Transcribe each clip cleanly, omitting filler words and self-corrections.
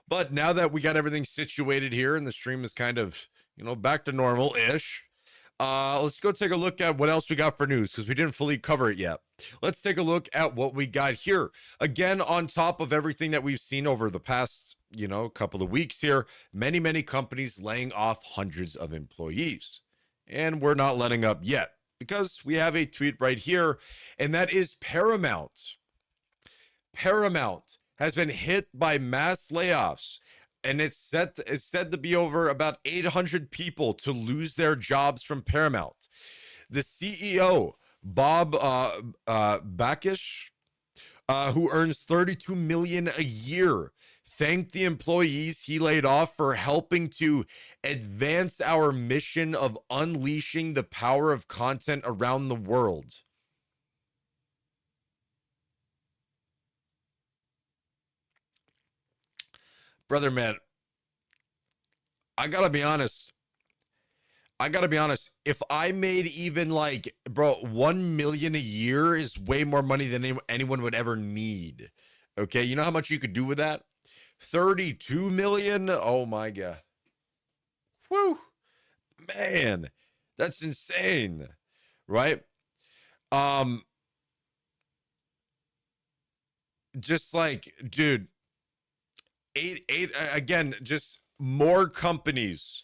But now that we got everything situated here and the stream is kind of, back to normal-ish, let's go take a look at what else we got for news, because we didn't fully cover it yet. Let's take a look at what we got here. Again, on top of everything that we've seen over the past, couple of weeks here, many companies laying off hundreds of employees. And we're not letting up yet, because we have a tweet right here, and that is Paramount. Paramount has been hit by mass layoffs, and it's said to be over about 800 people to lose their jobs from Paramount. The CEO, Bob Bakish, who earns $32 million a year, thanked the employees he laid off for helping to advance our mission of unleashing the power of content around the world. Brother, man, I gotta be honest. If I made even like, bro, 1 million a year is way more money than anyone would ever need. Okay, you know how much you could do with that? 32 million. Oh my god. Whew. Man, that's insane. Right? Just like, dude, eight again, just more companies,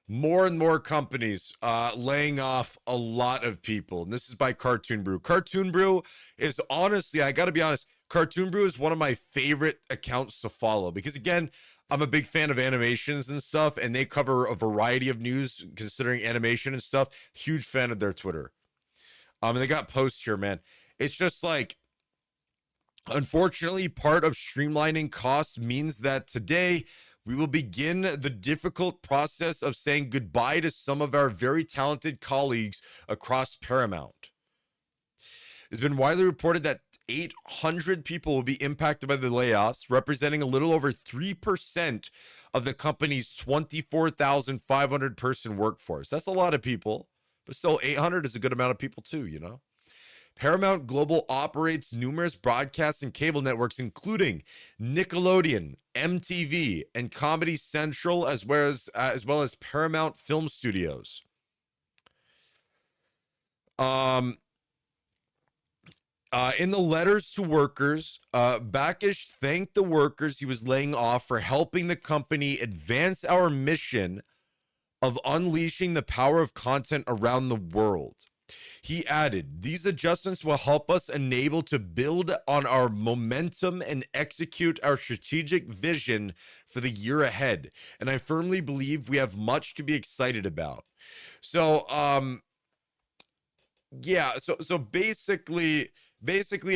more and more companies laying off a lot of people. And this is by Cartoon Brew. Cartoon Brew is, honestly, I gotta be honest, Cartoon Brew is one of my favorite accounts to follow, because again, I'm a big fan of animations and stuff, and they cover a variety of news considering animation and stuff. Huge fan of their Twitter. And they got posts here, man. It's just like, unfortunately, part of streamlining costs means that today we will begin the difficult process of saying goodbye to some of our very talented colleagues across Paramount. It's been widely reported that 800 people will be impacted by the layoffs, representing a little over 3% of the company's 24,500 person workforce. That's a lot of people, but still 800 is a good amount of people too, Paramount Global operates numerous broadcast and cable networks, including Nickelodeon, MTV, and Comedy Central, as well as Paramount Film Studios. In the letters to workers, Bakish thanked the workers he was laying off for helping the company advance our mission of unleashing the power of content around the world. He added, these adjustments will help us enable to build on our momentum and execute our strategic vision for the year ahead. And I firmly believe we have much to be excited about. So, yeah, so basically,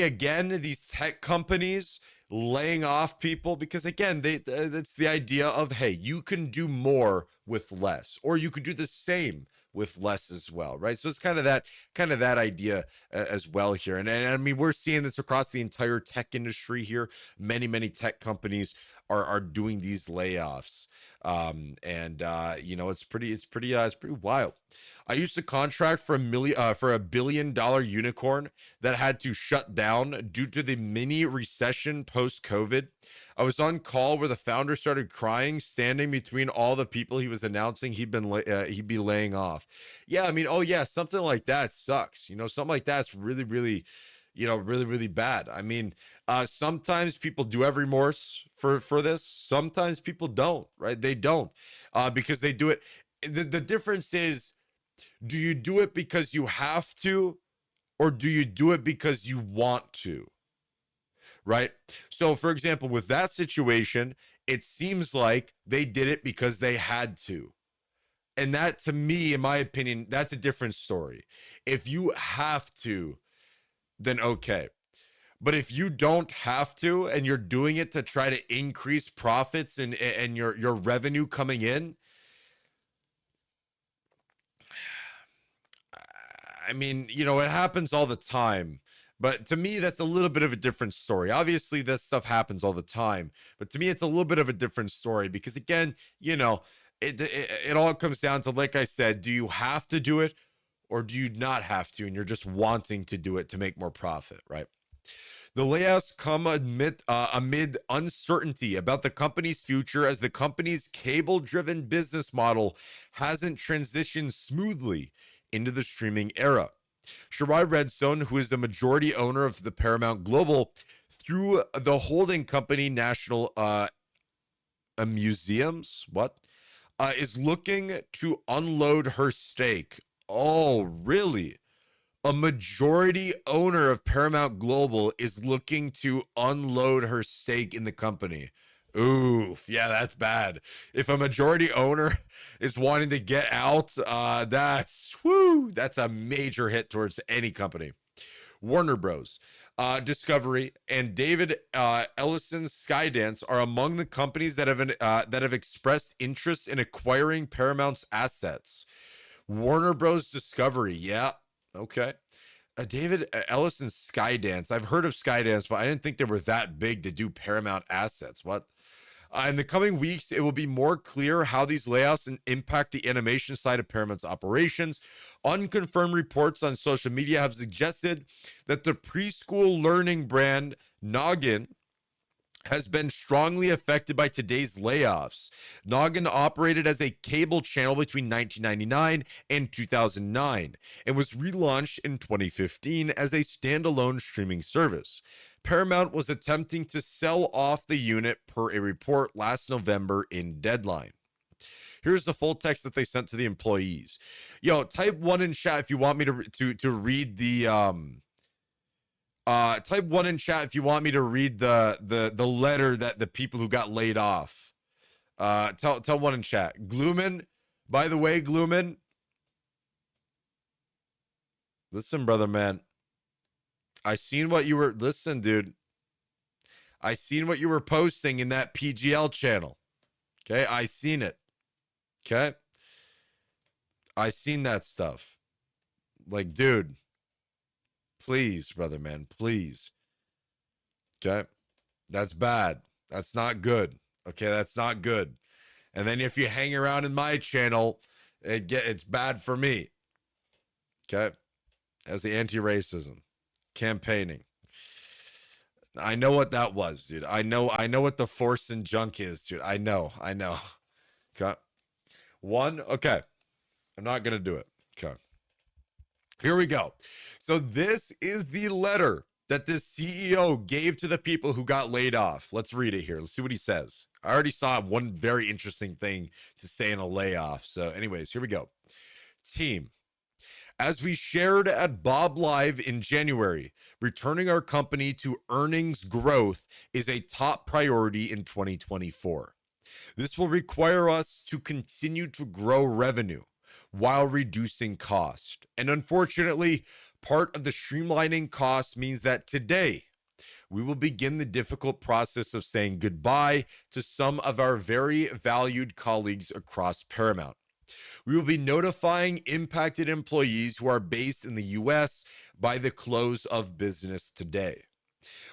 again, these tech companies laying off people, because again, that's the idea of, hey, you can do more with less, or you could do the same with less as well, right? So it's kind of that idea as well here. And I mean, we're seeing this across the entire tech industry here. Many tech companies are doing these layoffs. It's pretty wild. I used to contract for a $1 billion unicorn that had to shut down due to the mini recession post-COVID. I was on call where the founder started crying, standing between all the people he was announcing he'd be laying off. Yeah, I mean, oh yeah, something like that sucks. Something like that's really, really, really bad. I mean, sometimes people do have remorse for this. Sometimes people don't, right? They don't, because they do it. The difference is, do you do it because you have to, or do you do it because you want to? Right? So, for example, with that situation, it seems like they did it because they had to. And that, to me, in my opinion, that's a different story. If you have to, then okay. But if you don't have to, and you're doing it to try to increase profits and your revenue coming in, I mean, it happens all the time. But to me, that's a little bit of a different story. Obviously, this stuff happens all the time. But to me, it's a little bit of a different story because, again, it all comes down to, like I said, do you have to do it or do you not have to? And you're just wanting to do it to make more profit, right? The layoffs come amid uncertainty about the company's future as the company's cable-driven business model hasn't transitioned smoothly into the streaming era. Shirai Redstone, who is the majority owner of the Paramount Global, through the holding company National Museums, is looking to unload her stake. Oh, really? A majority owner of Paramount Global is looking to unload her stake in the company. Oof, yeah, that's bad. If a majority owner is wanting to get out, that's a major hit towards any company. Warner Bros. Discovery, and David Ellison's Skydance are among the companies that have expressed interest in acquiring Paramount's assets. Warner Bros. Discovery, yeah, okay. David Ellison's Skydance. I've heard of Skydance, but I didn't think they were that big to do Paramount assets. What? In the coming weeks, it will be more clear how these layoffs impact the animation side of Paramount's operations. Unconfirmed reports on social media have suggested that the preschool learning brand Noggin has been strongly affected by today's layoffs. Noggin operated as a cable channel between 1999 and 2009 and was relaunched in 2015 as a standalone streaming service. Paramount was attempting to sell off the unit per a report last November in Deadline. Here's the full text that they sent to the employees. Yo, type 1 in chat if you want me to read the type 1 in chat if you want me to read the letter that the people who got laid off. Tell 1 in chat. Glooman, by the way, Glooman. Listen, brother, man. I seen what you were, listen, dude. I seen what you were posting in that PGL channel. Okay, I seen it. Okay. I seen that stuff. Like, dude. Please, brother, man, please. Okay. That's bad. That's not good. Okay, that's not good. And then if you hang around in my channel, it's bad for me. Okay. As the anti-racism campaigning. I know what that was, dude. I know what the force and junk is, dude. I know. Okay. 1, okay. I'm not gonna do it. Okay. Here we go. So this is the letter that the CEO gave to the people who got laid off. Let's read it here. Let's see what he says. I already saw one very interesting thing to say in a layoff. So anyways, here we go. Team, as we shared at Bob Live in January, returning our company to earnings growth is a top priority in 2024. This will require us to continue to grow revenue while reducing cost. And unfortunately, part of the streamlining cost means that today we will begin the difficult process of saying goodbye to some of our very valued colleagues across Paramount. We will be notifying impacted employees who are based in the US by the close of business today.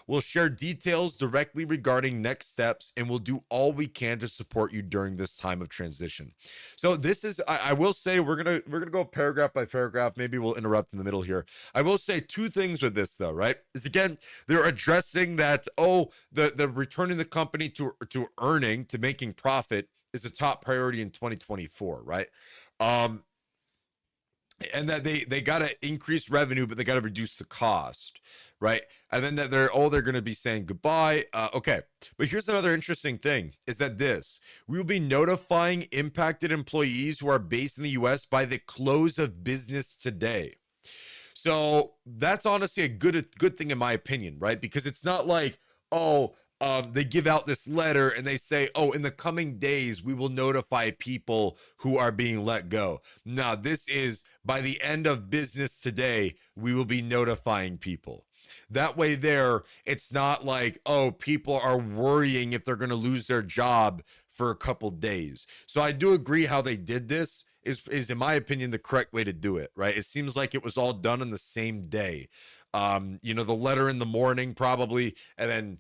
We'll share details directly regarding next steps, and we'll do all we can to support you during this time of transition. So this is, I will say, we're gonna go paragraph by paragraph. Maybe we'll interrupt in the middle here. I will say 2 things with this though, right? Is again, they're addressing that, the returning the company to earning, to making profit is a top priority in 2024, right? And that they got to increase revenue, but they got to reduce the cost, right? And then that they're going to be saying goodbye. Okay, but here's another interesting thing: is that we will be notifying impacted employees who are based in the U.S. by the close of business today. So that's honestly a good thing in my opinion, right? Because it's not like, they give out this letter and they say, in the coming days, we will notify people who are being let go. Now, this is by the end of business today, we will be notifying people. That way it's not like, people are worrying if they're going to lose their job for a couple days. So I do agree how they did this is in my opinion, the correct way to do it, right? It seems like it was all done on the same day. The letter in the morning probably, and then,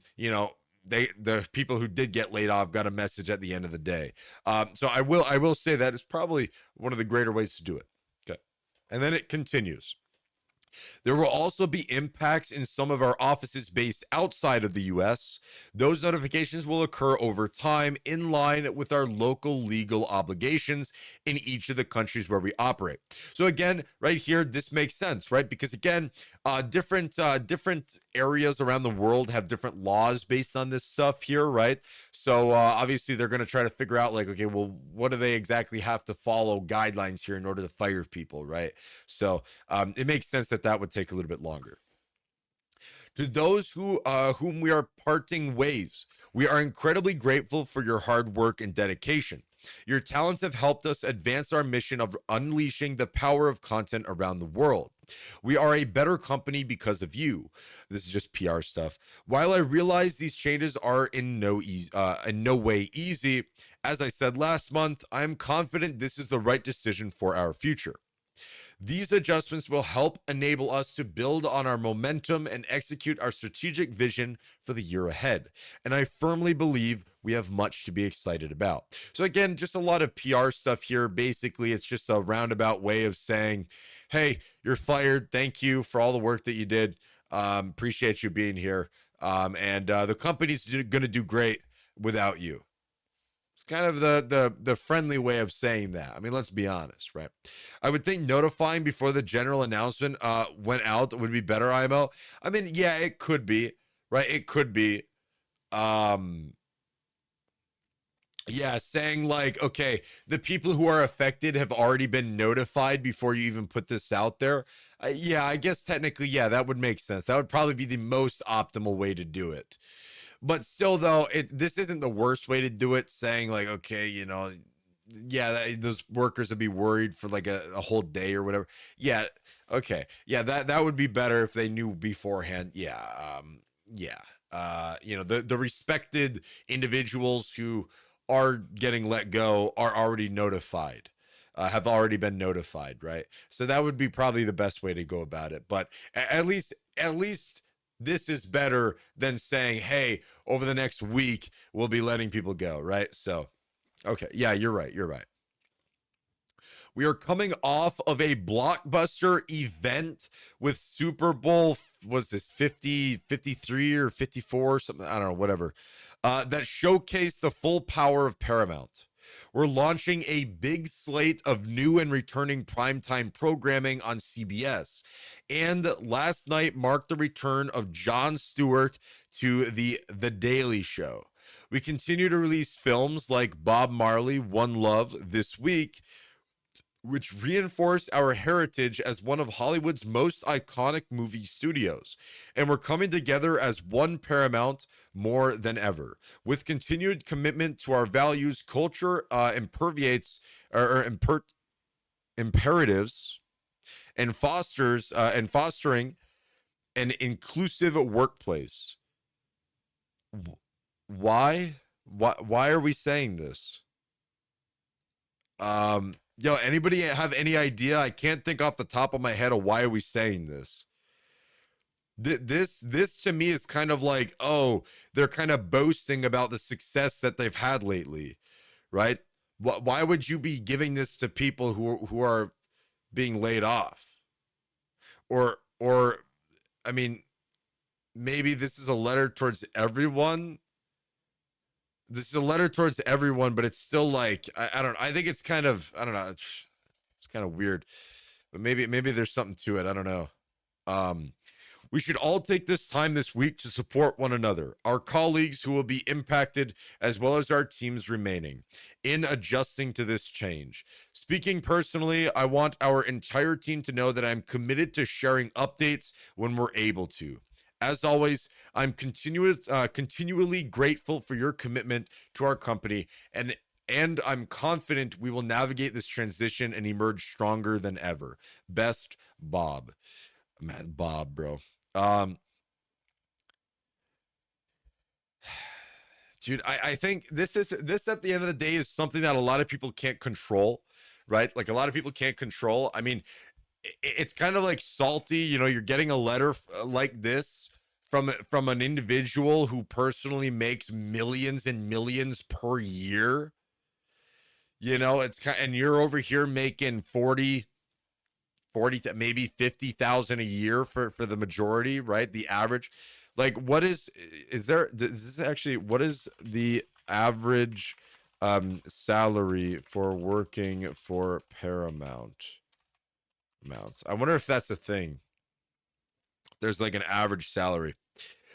the people who did get laid off got a message at the end of the day. So I will say that is probably one of the greater ways to do it. Okay. And then it continues. There will also be impacts in some of our offices based outside of the US. Those notifications will occur over time in line with our local legal obligations in each of the countries where we operate. So again, right here, this makes sense, right? Because again, different areas around the world have different laws based on this stuff here, right? So obviously they're going to try to figure out like, okay, well, what do they exactly have to follow guidelines here in order to fire people, right? So it makes sense that that would take a little bit longer. To those whom we are parting ways, we are incredibly grateful for your hard work and dedication. Your talents have helped us advance our mission of unleashing the power of content around the world. We are a better company because of you. This is just PR stuff. While I realize these changes are in no way easy, as I said last month, I am confident this is the right decision for our future. These adjustments will help enable us to build on our momentum and execute our strategic vision for the year ahead. And I firmly believe we have much to be excited about. So, again, just a lot of PR stuff here. Basically, it's just a roundabout way of saying, hey, you're fired. Thank you for all the work that you did. Appreciate you being here. And the company's going to do great without you. It's kind of the friendly way of saying that. I mean, let's be honest, right? I would think notifying before the general announcement went out would be better, IMO. I mean, yeah, it could be, right? It could be. Um, yeah, saying like, okay, the people who are affected have already been notified before you even put this out there. Yeah, I guess technically, yeah, that would make sense. That would probably be the most optimal way to do it. But still, though, this isn't the worst way to do it. Saying like, okay, yeah, those workers would be worried for like a whole day or whatever. Yeah, okay, yeah, that would be better if they knew beforehand. Yeah, yeah. The respected individuals who are getting let go are already notified. Have already been notified, right? So that would be probably the best way to go about it. But at least this is better than saying, hey, over the next week, we'll be letting people go, right? So, okay. Yeah, you're right. You're right. We are coming off of a blockbuster event with Super Bowl, was this 50, 53 or 54, something, I don't know, whatever, that showcased the full power of Paramount. We're launching a big slate of new and returning primetime programming on CBS. And last night marked the return of Jon Stewart to the Daily Show. We continue to release films like Bob Marley, One Love this week, which reinforce our heritage as one of Hollywood's most iconic movie studios. And we're coming together as one Paramount more than ever. With continued commitment to our values, culture imperatives and fostering an inclusive workplace. Why are we saying this? Anybody have any idea? I can't think off the top of my head of why are we saying this. This to me is kind of like, oh, they're kind of boasting about the success that they've had lately, right? Why would you be giving this to people who are being laid off? Or I mean, maybe this is a letter towards everyone. This is a letter towards everyone, but it's still like I don't. I think it's kind of, I don't know. It's kind of weird, but maybe there's something to it. I don't know. Um, we should all take this time this week to support one another, our colleagues who will be impacted, as well as our teams remaining, in adjusting to this change. Speaking personally, I want our entire team to know that I'm committed to sharing updates when we're able to. As always, I'm continually grateful for your commitment to our company, and I'm confident we will navigate this transition and emerge stronger than ever. Best, Bob. Man, Bob, bro. Um, Dude, I think this at the end of the day is something that a lot of people can't control, right? Like a lot of people can't control. I mean, it's kind of like salty, you're getting a letter like this from an individual who personally makes millions and millions per year. It's kind, and you're over here making 40, 40, maybe 50,000 a year for the majority, right? The average. Like, what is there, is this actually, what is the average salary for working for Paramount? I wonder if that's the thing. There's like an average salary.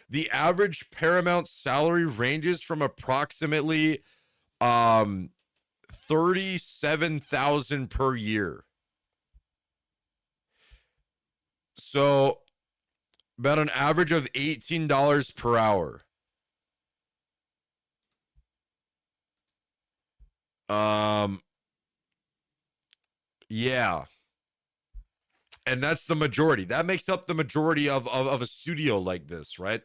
The average Paramount salary ranges from approximately 37,000 per year. So about an average of $18 per hour. Um yeah. And that's the majority. That makes up the majority of a studio like this, right?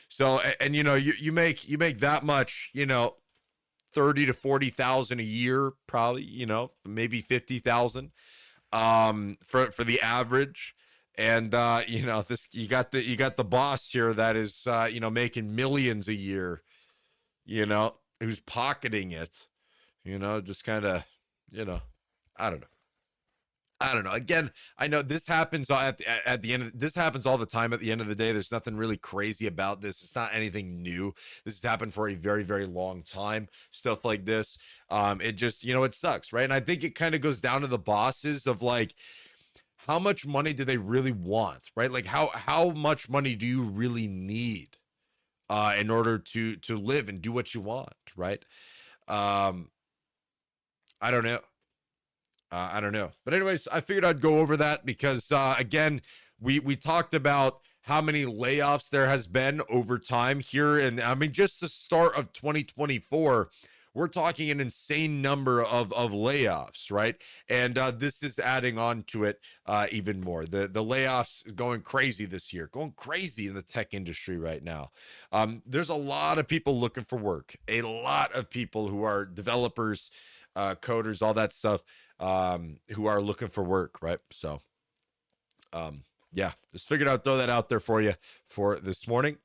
So and you know, you make that much, you know, 30 to 40,000 a year, probably, you know, maybe 50,000 for the average. And you know, this, you got the boss here that is you know, making millions a year, you know, who's pocketing it, you know, just kind of, you know, I don't know. I don't know. Again, I know this happens at the end of, this happens all the time at the end of the day. There's nothing really crazy about this. It's not anything new. This has happened for a very, very long time. Stuff like this. It just, you know, it sucks, right? And I think it kind of goes down to the bosses of like, how much money do they really want, right? Like how much money do you really need in order to live and do what you want, right? Um, I don't know. I don't know. But anyways, I figured I'd go over that because again, we talked about how many layoffs there has been over time here, and I mean just the start of 2024, we're talking an insane number of layoffs, right? And this is adding on to it even more. The layoffs going crazy this year, going crazy in the tech industry right now. There's a lot of people looking for work, a lot of people who are developers, coders, all that stuff, who are looking for work, right? So, yeah, just figured I'd throw that out there for you for this morning.